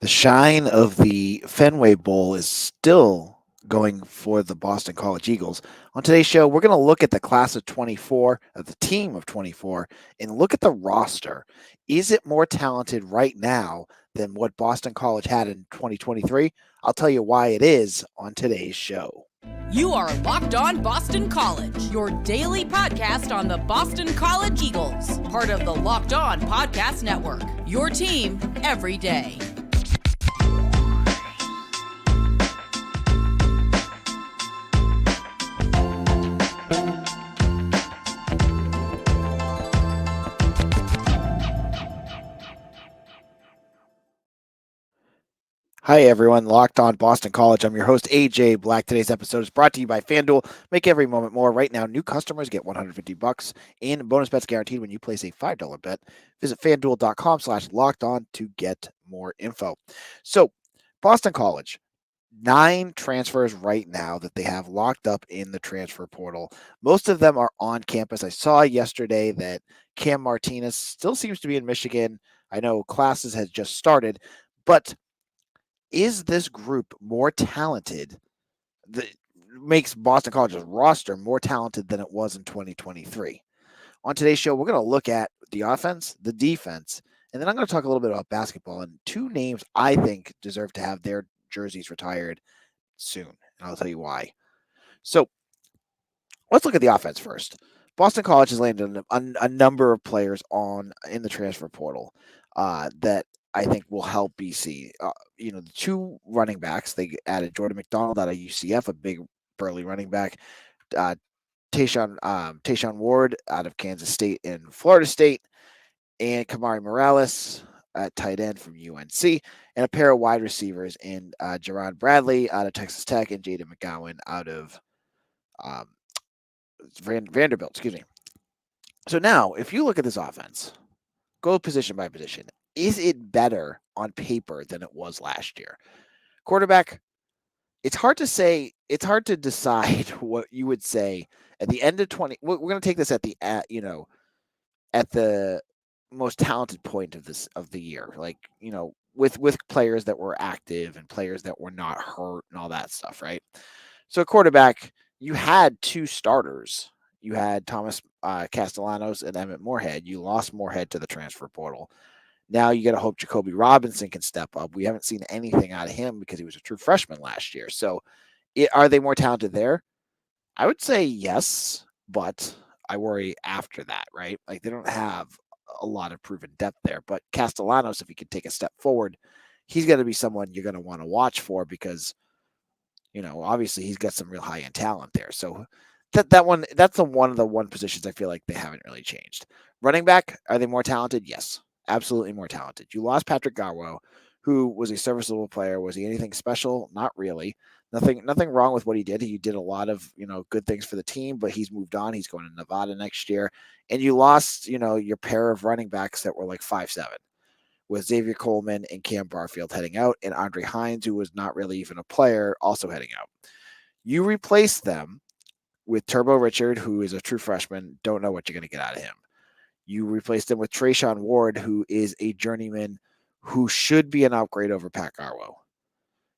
The shine of the Fenway Bowl is still going for the Boston College Eagles. On today's show, we're going to look at the class of 24, the team of 24, and look at the roster. Is it more talented right now than what Boston College had in 2023? I'll tell you why it is on today's show. You are Locked On Boston College, your daily podcast on the Boston College Eagles, part of the Locked On Podcast Network, your team every day. Hi, everyone. Locked On Boston College. I'm your host, AJ Black. Today's episode is brought to you by FanDuel. Make every moment more. Right now, new customers get $150 in bonus bets guaranteed when you place a $5 bet. Visit FanDuel.com/lockedon to get more info. So, Boston College, 9 transfers right now that they have locked up in the transfer portal. Most of them are on campus. I saw yesterday that Cam Martinez still seems to be in Michigan. I know classes has just started, but is this group more talented that makes Boston College's roster more talented than it was in 2023? On today's show, we're going to look at the offense, the defense, and then I'm going to talk a little bit about basketball and 2 names I think deserve to have their jerseys retired soon, and I'll tell you why. So let's look at the offense first. Boston College has landed a number of players in the transfer portal that I think will help BC. The 2 running backs, they added Jordan McDonald out of UCF, a big burly running back. Tayshawn Ward out of Kansas State and Florida State, and Kamari Morales at tight end from UNC, and a pair of wide receivers in Jerron Bradley out of Texas Tech and Jaden McGowan out of Vanderbilt. Excuse me. So now, if you look at this offense, go position by position. Is it better on paper than it was last year? Quarterback, it's hard to say. It's hard to decide what you would say at the end of 20. We're going to take this at the most talented point of the year, like with players that were active and players that were not hurt and all that stuff, right? So quarterback, you had 2 starters. You had Thomas Castellanos and Emmett Moorhead. You lost Moorhead to the transfer portal. Now you got to hope Jacoby Robinson can step up. We haven't seen anything out of him because he was a true freshman last year. So are they more talented there? I would say yes, but I worry after that, right? Like they don't have a lot of proven depth there. But Castellanos, if he can take a step forward, he's going to be someone you're going to want to watch for because, obviously he's got some real high-end talent there. So that's one of the positions I feel like they haven't really changed. Running back, are they more talented? Yes, absolutely more talented. You lost Patrick Garwo, who was a serviceable player. Was he anything special? Not really. Nothing wrong with what he did. He did a lot of, good things for the team, but he's moved on. He's going to Nevada next year. And you lost, your pair of running backs that were like 5'7", with Xavier Coleman and Cam Barfield heading out, and Andre Hines, who was not really even a player, also heading out. You replace them with Turbo Richard, who is a true freshman. Don't know what you're going to get out of him. You replace them with Tayshawn Ward, who is a journeyman who should be an upgrade over Pat Garwo.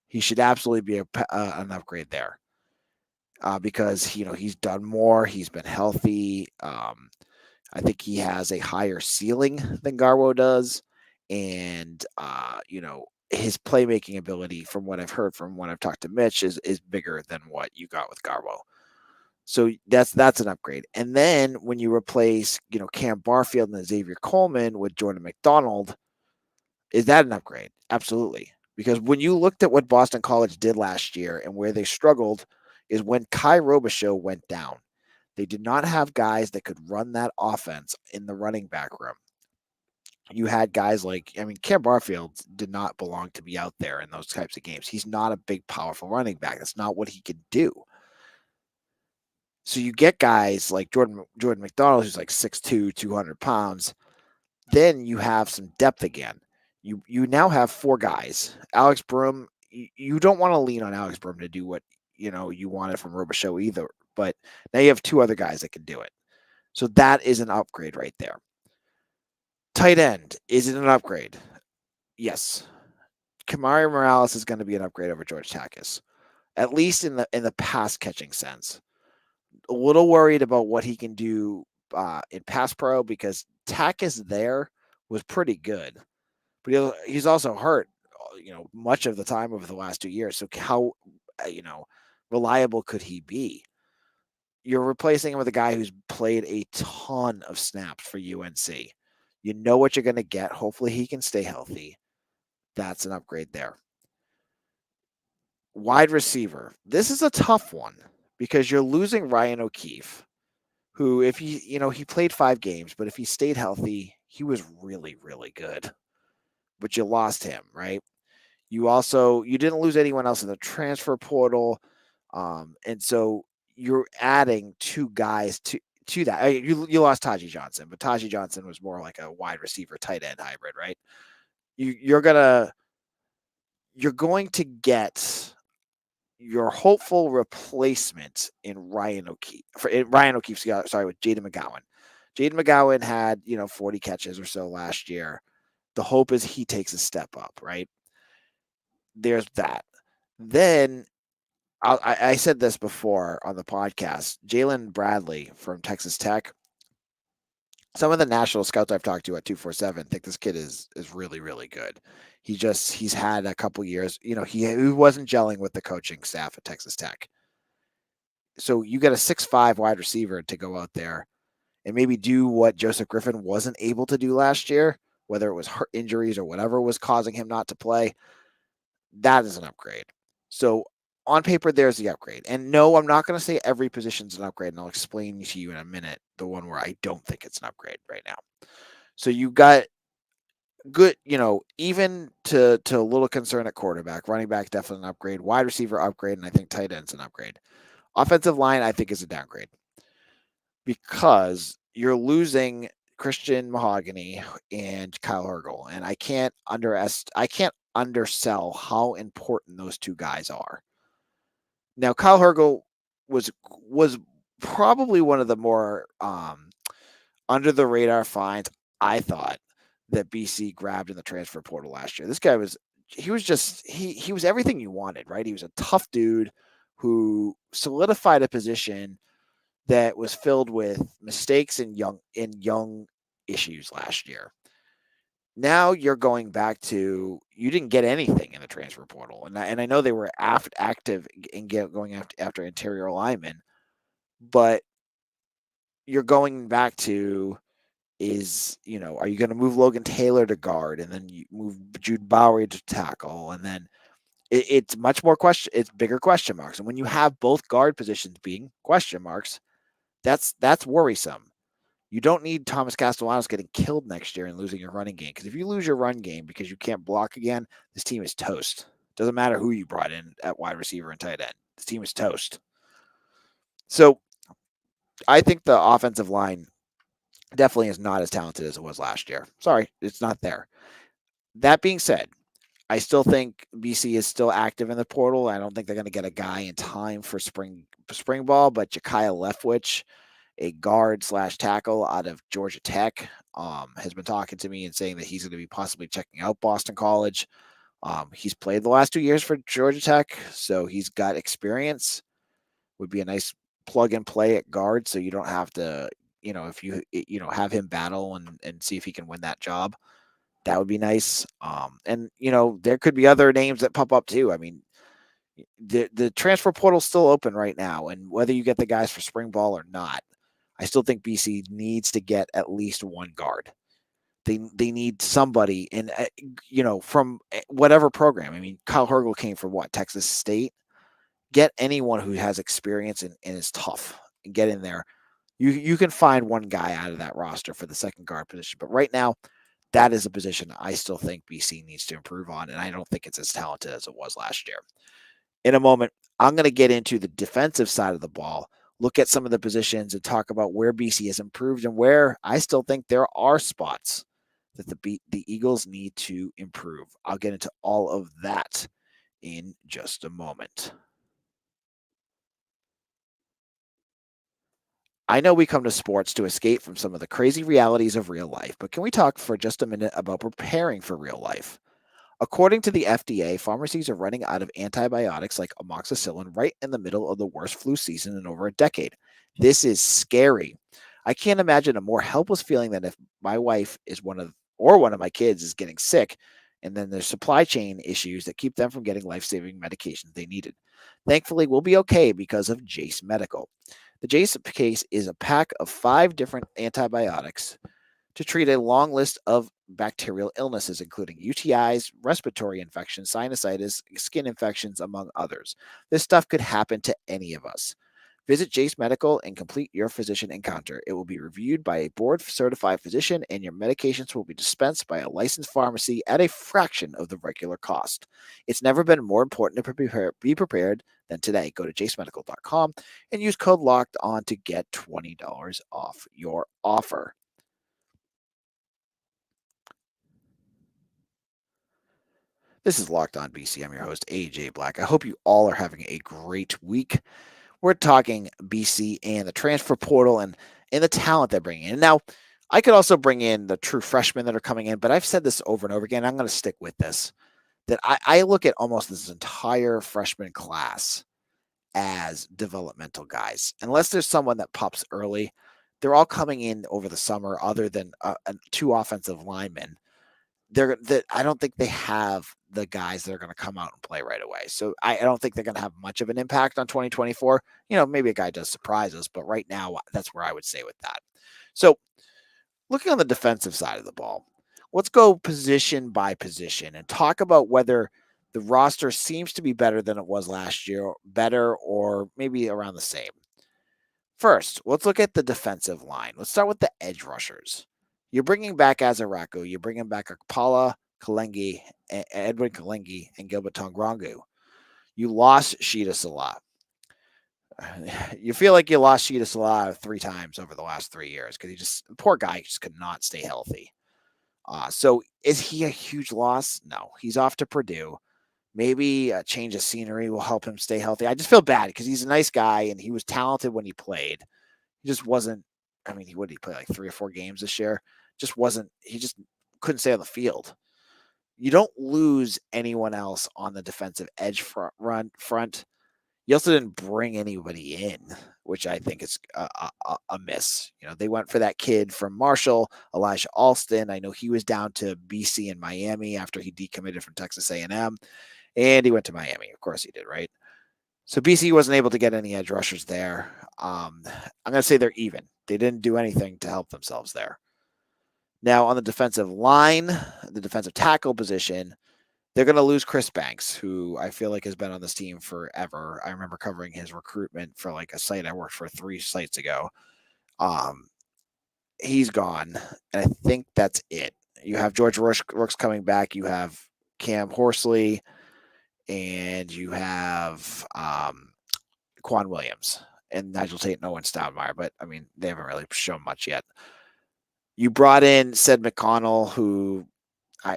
He should absolutely be an upgrade there because, he's done more. He's been healthy. I think he has a higher ceiling than Garwo does. And, his playmaking ability, from what I've heard, from when I've talked to Mitch, is bigger than what you got with Garwo. So that's an upgrade. And then when you replace, Cam Barfield and Xavier Coleman with Jordan McDonald, is that an upgrade? Absolutely. Because when you looked at what Boston College did last year and where they struggled is when Kai Robichaux went down. They did not have guys that could run that offense in the running back room. You had guys Cam Barfield did not belong to be out there in those types of games. He's not a big, powerful running back. That's not what he could do. So you get guys like Jordan McDonald, who's like 6'2", 200 pounds. Then you have some depth again. You now have 4 guys. Alex Broom, you don't want to lean on Alex Broom to do what you wanted from Robichaux either. But now you have 2 other guys that can do it. So that is an upgrade right there. Tight end, is it an upgrade? Yes. Kamari Morales is going to be an upgrade over George Takis, at least in the pass catching sense. A little worried about what he can do in pass pro because Takis there was pretty good, but he's also hurt, much of the time over the last 2 years. So how, reliable could he be? You're replacing him with a guy who's played a ton of snaps for UNC. You know what you're going to get. Hopefully he can stay healthy. That's an upgrade there. Wide receiver. This is a tough one because you're losing Ryan O'Keefe, who, if he played 5 games, but if he stayed healthy, he was really, really good. But you lost him, right? You didn't lose anyone else in the transfer portal. And so you're adding 2 guys to that. You lost Tajee Johnson, but Tajee Johnson was more like a wide receiver tight end hybrid, right? You're going to get your hopeful replacement in Ryan O'Keefe. With Jaden McGowan. Jaden McGowan had 40 catches or so last year. The hope is he takes a step up, right? There's that. Then I said this before on the podcast. Jalen Bradley from Texas Tech. Some of the national scouts I've talked to at 247 think this kid is really, really good. He's had a couple years. He wasn't gelling with the coaching staff at Texas Tech. So you get a 6'5" wide receiver to go out there and maybe do what Joseph Griffin wasn't able to do last year, whether it was injuries or whatever was causing him not to play. That is an upgrade. So on paper, there's the upgrade. And no, I'm not going to say every position's an upgrade, and I'll explain to you in a minute the one where I don't think it's an upgrade right now. So you got good, even to a little concern at quarterback. Running back, definitely an upgrade. Wide receiver, upgrade, and I think tight end's an upgrade. Offensive line, I think, is a downgrade because you're losing Christian Mahogany and Kyle Hergel, and I can't undersell how important those 2 guys are. Now, Kyle Hergel was probably one of the more under the radar finds, I thought, that BC grabbed in the transfer portal last year. This guy was everything you wanted, right? He was a tough dude who solidified a position that was filled with mistakes and young issues last year. Now you're going back to, you didn't get anything in the transfer portal. And I know they were active in going after interior linemen, but you're going back to are you going to move Logan Taylor to guard and then you move Jude Bowery to tackle? And then it's much more it's bigger question marks. And when you have both guard positions being question marks, that's worrisome. You don't need Thomas Castellanos getting killed next year and losing your running game. Because if you lose your run game because you can't block again, this team is toast. Doesn't matter who you brought in at wide receiver and tight end. This team is toast. So I think the offensive line definitely is not as talented as it was last year. Sorry, it's not there. That being said, I still think BC is still active in the portal. I don't think they're going to get a guy in time for spring ball, but Jakaya Leftwich, a guard/tackle out of Georgia Tech, has been talking to me and saying that he's going to be possibly checking out Boston College. He's played the last 2 years for Georgia Tech, so he's got experience. Would be a nice plug and play at guard, so you don't have to, if you have him battle and see if he can win that job. That would be nice. And there could be other names that pop up too. I mean, the transfer portal's still open right now, and whether you get the guys for spring ball or not, I still think BC needs to get at least one guard. They need somebody in, from whatever program. I mean, Kyle Hergel came from Texas State. Get anyone who has experience and is tough and get in there. You can find one guy out of that roster for the second guard position, but right now, that is a position I still think BC needs to improve on, and I don't think it's as talented as it was last year. In a moment, I'm going to get into the defensive side of the ball, look at some of the positions, and talk about where BC has improved and where I still think there are spots that the Eagles need to improve. I'll get into all of that in just a moment. I know we come to sports to escape from some of the crazy realities of real life, but can we talk for just a minute about preparing for real life? According to the FDA, pharmacies are running out of antibiotics like amoxicillin right in the middle of the worst flu season in over a decade. This is scary. I can't imagine a more helpless feeling than if my wife is one of my kids is getting sick, and then there's supply chain issues that keep them from getting life-saving medications they needed. Thankfully, we'll be okay because of Jase Medical. The Jase case is a pack of 5 different antibiotics to treat a long list of bacterial illnesses, including UTIs, respiratory infections, sinusitis, skin infections, among others. This stuff could happen to any of us. Visit Jase Medical and complete your physician encounter. It will be reviewed by a board-certified physician, and your medications will be dispensed by a licensed pharmacy at a fraction of the regular cost. It's never been more important to be prepared than today. Go to jasemedical.com and use code LOCKED ON to get $20 off your offer. This is Locked On BC. I'm your host, AJ Black. I hope you all are having a great week. We're talking BC and the transfer portal and the talent they're bringing in. Now, I could also bring in the true freshmen that are coming in, but I've said this over and over again. I'm going to stick with this, that I look at almost this entire freshman class as developmental guys. Unless there's someone that pops early, they're all coming in over the summer other than 2 offensive linemen. I don't think they have the guys that are going to come out and play right away. So I don't think they're going to have much of an impact on 2024. Maybe a guy does surprise us, but right now that's where I would say with that. So looking on the defensive side of the ball, let's go position by position and talk about whether the roster seems to be better than it was last year, better or maybe around the same. First, let's look at the defensive line. Let's start with the edge rushers. You're bringing back Azaraku. You're bringing back Akpala Kalengi, Edwin Kalengi, and Gilbert Tongrangu. You lost Sheeta Salah. You feel like you lost Sheeta Salah 3 times over the last 3 years because the poor guy just could not stay healthy. So is he a huge loss? No. He's off to Purdue. Maybe a change of scenery will help him stay healthy. I just feel bad because he's a nice guy and he was talented when he played. He just wasn't. I mean, he play like 3 or 4 games this year. He just couldn't stay on the field. You don't lose anyone else on the defensive edge front. You also didn't bring anybody in, which I think is a miss. They went for that kid from Marshall, Elijah Alston. I know he was down to BC and Miami after he decommitted from Texas A&M, and he went to Miami. Of course he did, right? So BC wasn't able to get any edge rushers there. I'm going to say they're even. They didn't do anything to help themselves there. Now, on the defensive line, the defensive tackle position, they're going to lose Chris Banks, who I feel like has been on this team forever. I remember covering his recruitment for like a site I worked for 3 sites ago. He's gone, and I think that's it. You have George Rooks coming back. You have Cam Horsley, and you have Quan Williams and Nigel Tate and Owen Stoudemire, but I mean, they haven't really shown much yet. You brought in Sid McConnell, who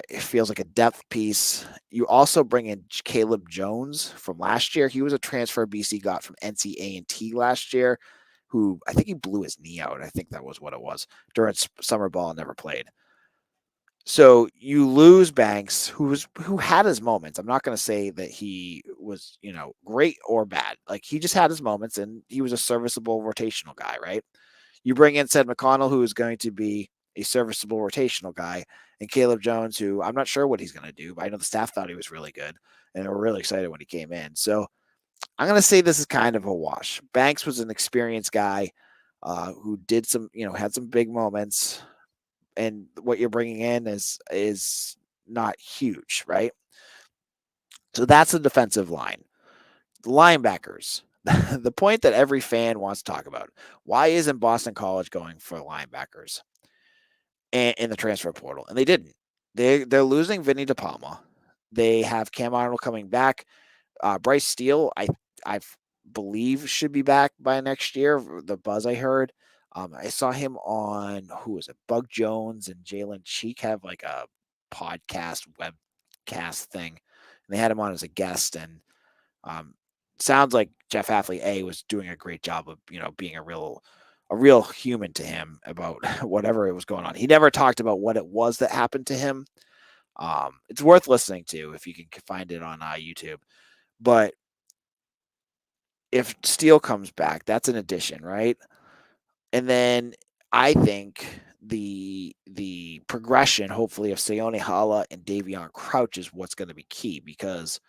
it feels like a depth piece. You also bring in Caleb Jones from last year. He was a transfer BC got from NCA&T last year, who I think he blew his knee out. I think that was what it was during summer ball and never played. So you lose Banks, who had his moments. I'm not going to say that he was, great or bad. Like, he just had his moments, and he was a serviceable rotational guy, right? You bring in Sid McConnell, who is going to be a serviceable rotational guy, and Caleb Jones, who I'm not sure what he's going to do, but I know the staff thought he was really good, and they were really excited when he came in. So I'm going to say this is kind of a wash. Banks was an experienced guy who did some, had some big moments, and what you're bringing in is not huge, right? So that's the defensive line. The linebackers. The point that every fan wants to talk about. Why isn't Boston College going for linebackers in the transfer portal? And they didn't. They're losing Vinny DePalma. They have Cam Arnold coming back. Bryce Steele, I believe, should be back by next year. The buzz I heard. I saw him on, who was it? Bug Jones and Jalen Cheek have like a podcast, webcast thing. And they had him on as a guest. And sounds like Jeff Hafley was doing a great job of, being a real human to him about whatever it was going on. He never talked about what it was that happened to him. It's worth listening to if you can find it on YouTube. But if Steele comes back, that's an addition, right? And then I think the progression, hopefully, of Sione Hala and Davion Crouch is what's going to be key, because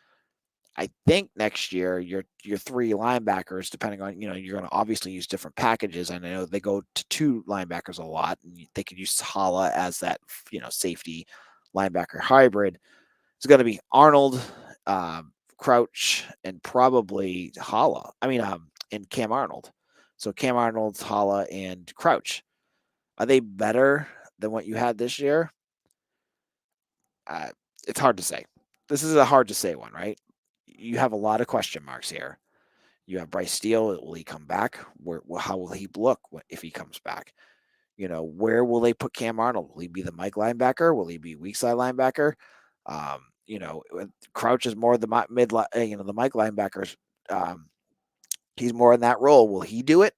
I think next year your three linebackers, depending on, you're going to obviously use different packages. And I know they go to two linebackers a lot, and they could use Hala as that safety linebacker hybrid. It's going to be Arnold, Crouch, and probably Hala. And Cam Arnold. So Cam Arnold, Hala, and Crouch. Are they better than what you had this year? Uh, it's hard to say. This is a hard to say one, right? You have a lot of question marks here. You have Bryce Steele. Will he come back? How will he look if he comes back? Where will they put Cam Arnold? Will he be the Mike linebacker? Will he be weak side linebacker? Crouch is more the mid, the Mike linebackers. He's more in that role. Will he do it?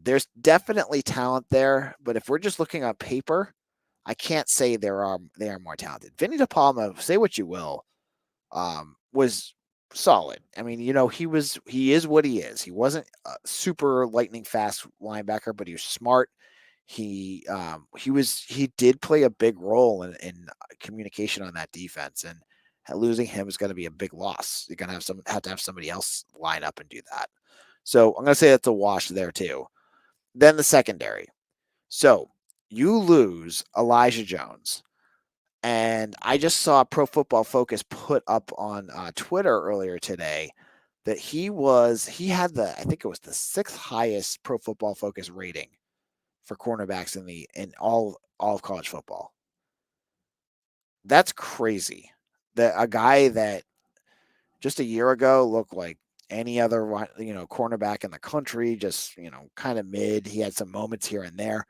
There's definitely talent there, but if we're just looking on paper, I can't say they are more talented. Vinny DePalma, say what you will, was solid. I mean, he is what he is. He wasn't a super lightning fast linebacker, but he was smart. He did play a big role in communication on that defense, and losing him is going to be a big loss. You're going to have to have somebody else line up and do that. So I'm going to say that's a wash there too. Then the secondary. So you lose Elijah Jones. And I just saw Pro Football Focus put up on Twitter earlier today that he had I think it was the sixth highest Pro Football Focus rating for cornerbacks in all of college football. That's crazy. That a guy that just a year ago looked like any other cornerback in the country, just kind of mid. He had some moments here and there.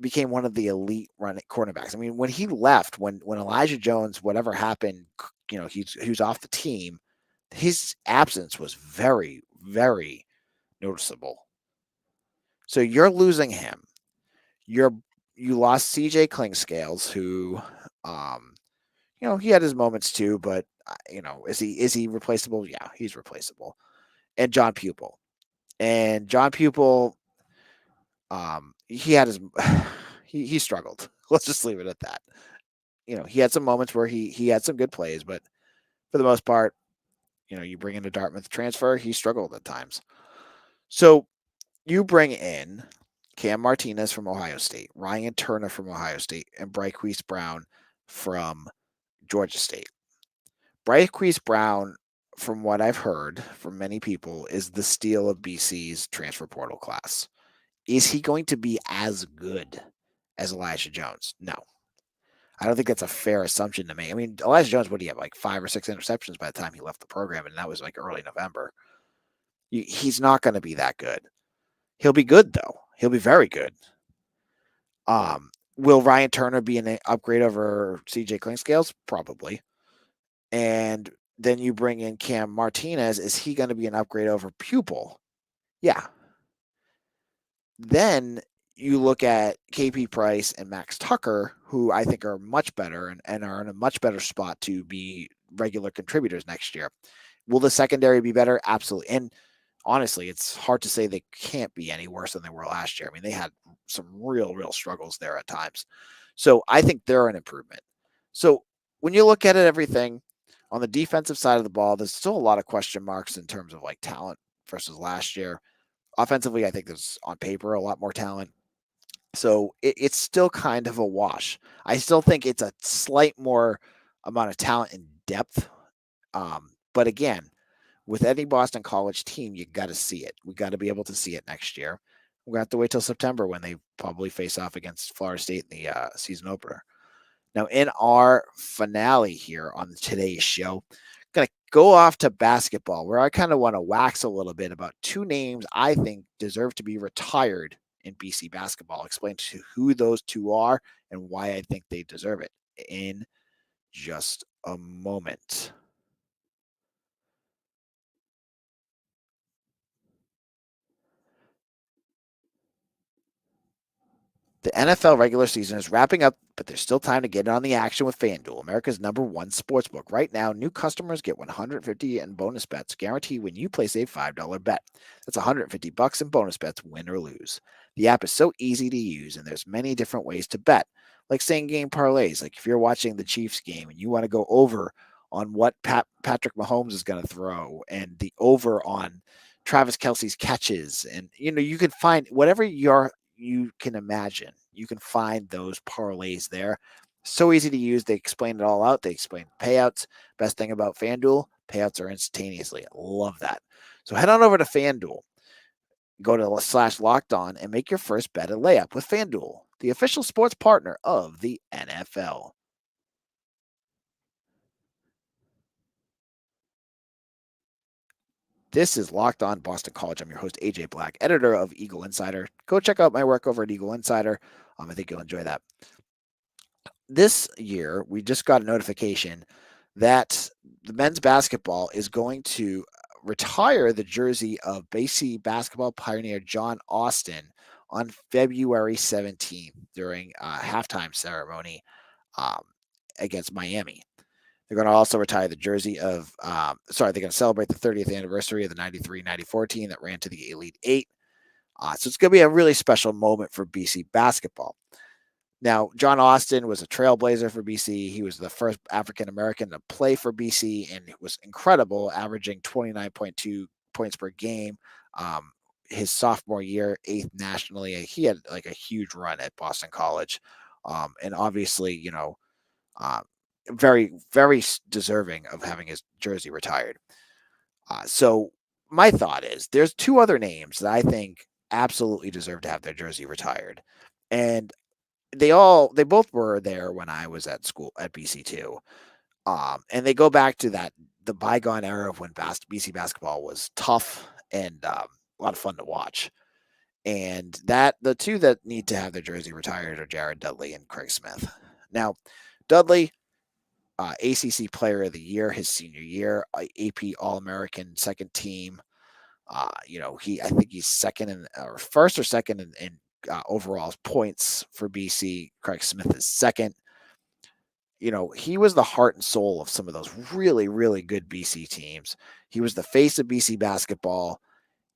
Became one of the elite running cornerbacks. I mean, when he left, when Elijah Jones, whatever happened, he was off the team. His absence was very, very noticeable. So you're losing him. You lost CJ Klingscales, who, he had his moments too, but is he replaceable? Yeah, he's replaceable. And John Pupil. He had his he struggled. Let's just leave it at that. He had some moments where he had some good plays, but for the most part, you bring in a Dartmouth transfer, he struggled at times. So you bring in Cam Martinez from Ohio State, Ryan Turner from Ohio State, and Bryce Brown from Georgia State. Bryce Brown, from what I've heard from many people, is the steal of BC's transfer portal class. Is he going to be as good as Elijah Jones? No. I don't think that's a fair assumption to make. I mean, Elijah Jones, what do you have, like 5 or 6 interceptions by the time he left the program, and that was like early November. He's not going to be that good. He'll be good, though. He'll be very good. Will Ryan Turner be an upgrade over CJ Klingscales? Probably. And then you bring in Cam Martinez. Is he going to be an upgrade over Pupil? Yeah. Then you look at KP Price and Max Tucker, who I think are much better and are in a much better spot to be regular contributors next year. Will the secondary be better? Absolutely. And honestly, it's hard to say they can't be any worse than they were last year. I mean, they had some real struggles there at times. So I think they're an improvement. So when you look at it, everything on the defensive side of the ball, there's still a lot of question marks in terms of like talent versus last year. Offensively, I think there's on paper a lot more talent. So it's still kind of a wash. I still think it's a slight more amount of talent and depth. But again, with any Boston College team, you got to see it. We got to be able to see it next year. We're going to have to wait till September when they probably face off against Florida State in the season opener. Now, in our finale here on today's show, I'm going to go off to basketball, where I kind of want to wax a little bit about 2 names I think deserve to be retired in BC basketball. Explain to who those 2 are and why I think they deserve it in just a moment. The NFL regular season is wrapping up, but there's still time to get in on the action with FanDuel, America's #1 sportsbook. Right now, new customers get $150 in bonus bets guaranteed when you place a $5 bet. That's $150 in bonus bets, win or lose. The app is so easy to use, and there's many different ways to bet, like same game parlays. Like if you're watching the Chiefs game and you want to go over on what Patrick Mahomes is going to throw, and the over on Travis Kelsey's catches, and you can find whatever you can imagine. You can find those parlays there. So easy to use. They explain it all out. They explain payouts. Best thing about FanDuel, payouts are instantaneously. I love that. So head on over to FanDuel. Go to /locked-on and make your first bet a layup with FanDuel, the official sports partner of the NFL. This is Locked On Boston College. I'm your host, AJ Black, editor of Eagle Insider. Go check out my work over at Eagle Insider. I think you'll enjoy that. This year, we just got a notification that the men's basketball is going to retire the jersey of BC basketball pioneer John Austin on February 17th during a halftime ceremony against Miami. They're going to also retire the jersey of, they're going to celebrate the 30th anniversary of the 93-94 team that ran to the Elite Eight. So it's going to be a really special moment for BC basketball. Now, John Austin was a trailblazer for BC. He was the first African-American to play for BC, and it was incredible, averaging 29.2 points per game. His sophomore year, 8th nationally. He had like a huge run at Boston College. And obviously, very, very deserving of having his jersey retired. So my thought is there's two other names that I think absolutely deserve to have their jersey retired. And they both were there when I was at school at BC2. And they go back to the bygone era of when BC basketball was tough and a lot of fun to watch. And the two that need to have their jersey retired are Jared Dudley and Craig Smith. Now, Dudley, ACC Player of the Year his senior year, AP All-American second team. I think he's first or second in overall points for BC. Craig Smith is second. He was the heart and soul of some of those really, really good BC teams. He was the face of BC basketball,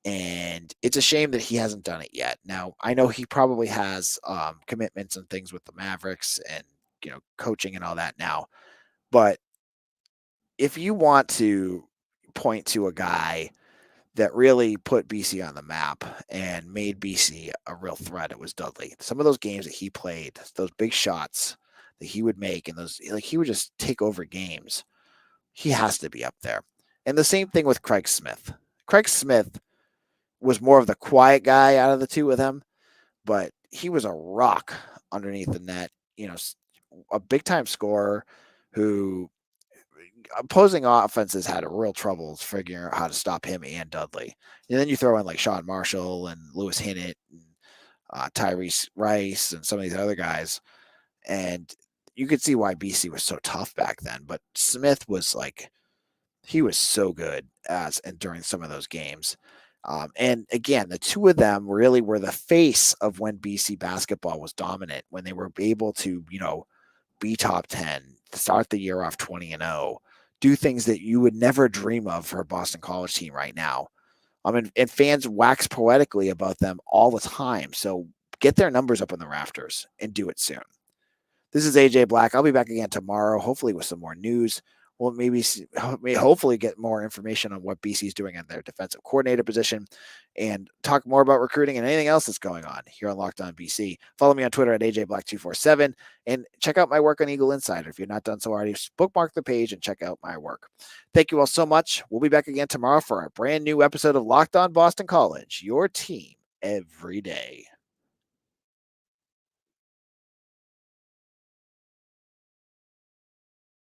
and it's a shame that he hasn't done it yet. Now, I know he probably has commitments and things with the Mavericks and, coaching and all that now. But if you want to point to a guy that really put BC on the map and made BC a real threat, it was Dudley. Some of those games that he played, those big shots that he would make, and he would just take over games. He has to be up there. And the same thing with Craig Smith. Craig Smith was more of the quiet guy out of the two of them, but he was a rock underneath the net, a big time scorer who opposing offenses had a real troubles figuring out how to stop him and Dudley. And then you throw in like Sean Marshall and Lewis Hinnett and Tyrese Rice and some of these other guys. And you could see why BC was so tough back then. But Smith was he was so good during some of those games. And again, the two of them really were the face of when BC basketball was dominant, when they were able to, be top 10, start the year off 20-0, do things that you would never dream of for a Boston College team right now. And fans wax poetically about them all the time. So get their numbers up in the rafters and do it soon. This is AJ Black. I'll be back again tomorrow, hopefully with some more news. We'll hopefully get more information on what BC is doing in their defensive coordinator position and talk more about recruiting and anything else that's going on here on Locked On BC. Follow me on Twitter at AJBlack247 and check out my work on Eagle Insider. If you're not done so already, bookmark the page and check out my work. Thank you all so much. We'll be back again tomorrow for a brand new episode of Locked On Boston College, your team every day.